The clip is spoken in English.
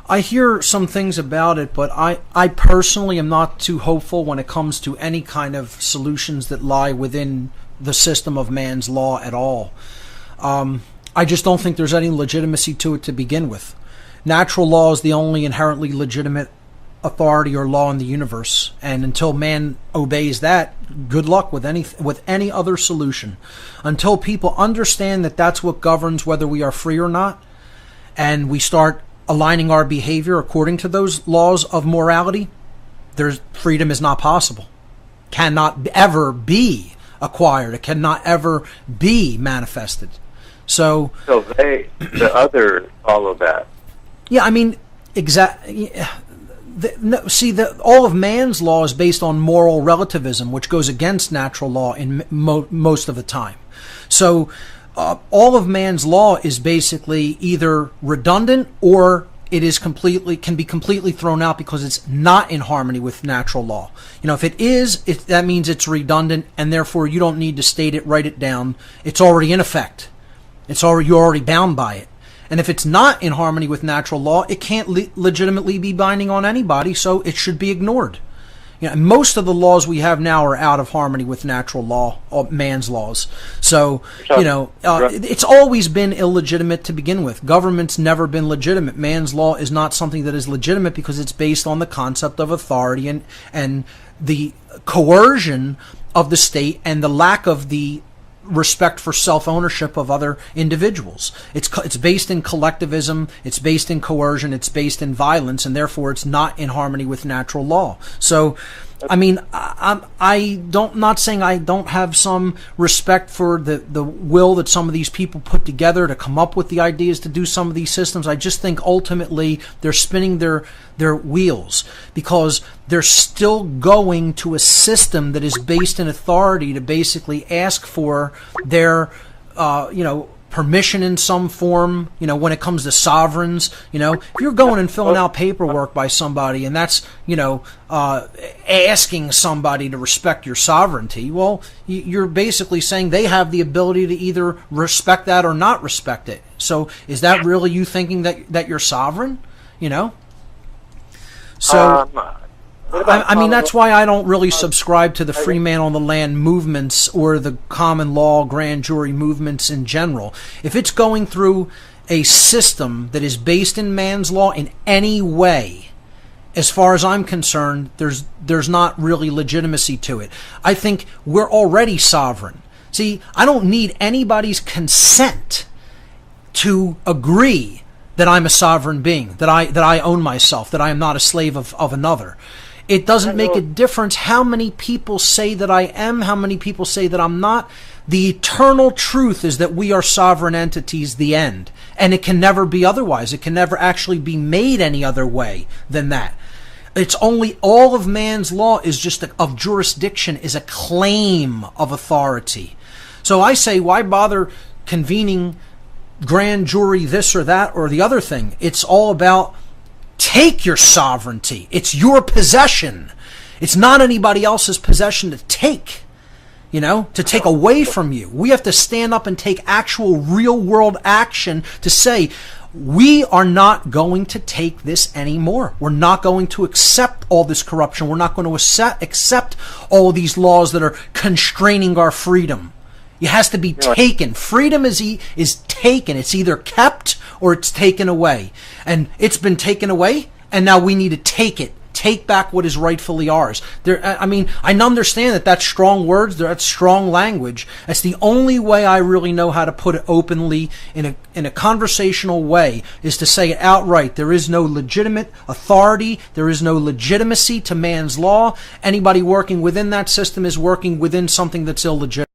I hear some things about it, but I personally am not too hopeful when it comes to any kind of solutions that lie within the system of man's law at all. I just don't think there's any legitimacy to it to begin with. Natural law is the only inherently legitimate authority or law in the universe, and until man obeys that, good luck with any other solution. Until people understand that that's what governs whether we are free or not, and we start aligning our behavior according to those laws of morality, freedom is not possible. Cannot ever be acquired. It cannot ever be manifested. So the other follow that. Yeah, I mean, exactly. All of man's law is based on moral relativism, which goes against natural law in most of the time. So all of man's law is basically either redundant or it is can be completely thrown out because it's not in harmony with natural law. If it is, that means it's redundant, and therefore you don't need to state it, write it down. It's already in effect. You're already bound by it. And if it's not in harmony with natural law, it can't legitimately be binding on anybody, so it should be ignored. Most of the laws we have now are out of harmony with natural law, or man's laws. So, it's always been illegitimate to begin with. Government's never been legitimate. Man's law is not something that is legitimate because it's based on the concept of authority and the coercion of the state and the lack of the respect for self-ownership of other individuals. It's based in collectivism, it's based in coercion, it's based in violence, and therefore it's not in harmony with natural law. So, I mean, not saying I don't have some respect for the will that some of these people put together to come up with the ideas to do some of these systems. I just think ultimately they're spinning their wheels because they're still going to a system that is based in authority to basically ask for their, permission in some form, when it comes to sovereigns. If you're going and filling out paperwork by somebody and that's, asking somebody to respect your sovereignty, well, you're basically saying they have the ability to either respect that or not respect it. So is that really you thinking that you're sovereign? So I mean, that's why I don't really subscribe to the free man on the land movements or the common law grand jury movements in general. If it's going through a system that is based in man's law in any way, as far as I'm concerned, there's not really legitimacy to it. I think we're already sovereign. See, I don't need anybody's consent to agree that I'm a sovereign being, that I own myself, that I am not a slave of another. It doesn't make a difference how many people say that I am, how many people say that I'm not. The eternal truth is that we are sovereign entities, the end. And it can never be otherwise. It can never actually be made any other way than that. It's only all of man's law is just of jurisdiction, is a claim of authority. So I say, why bother convening grand jury this or that or the other thing? It's all about take your sovereignty. It's your possession. It's not anybody else's possession to take, to take away from you. We have to stand up and take actual real world action to say, we are not going to take this anymore. We're not going to accept all this corruption. We're not going to accept all these laws that are constraining our freedom. It has to be taken. Freedom is taken. It's either kept or it's taken away. And it's been taken away, and now we need to take it. Take back what is rightfully ours. I understand that that's strong words, that's strong language. That's the only way I really know how to put it openly in a conversational way, is to say it outright. There is no legitimate authority. There is no legitimacy to man's law. Anybody working within that system is working within something that's illegitimate.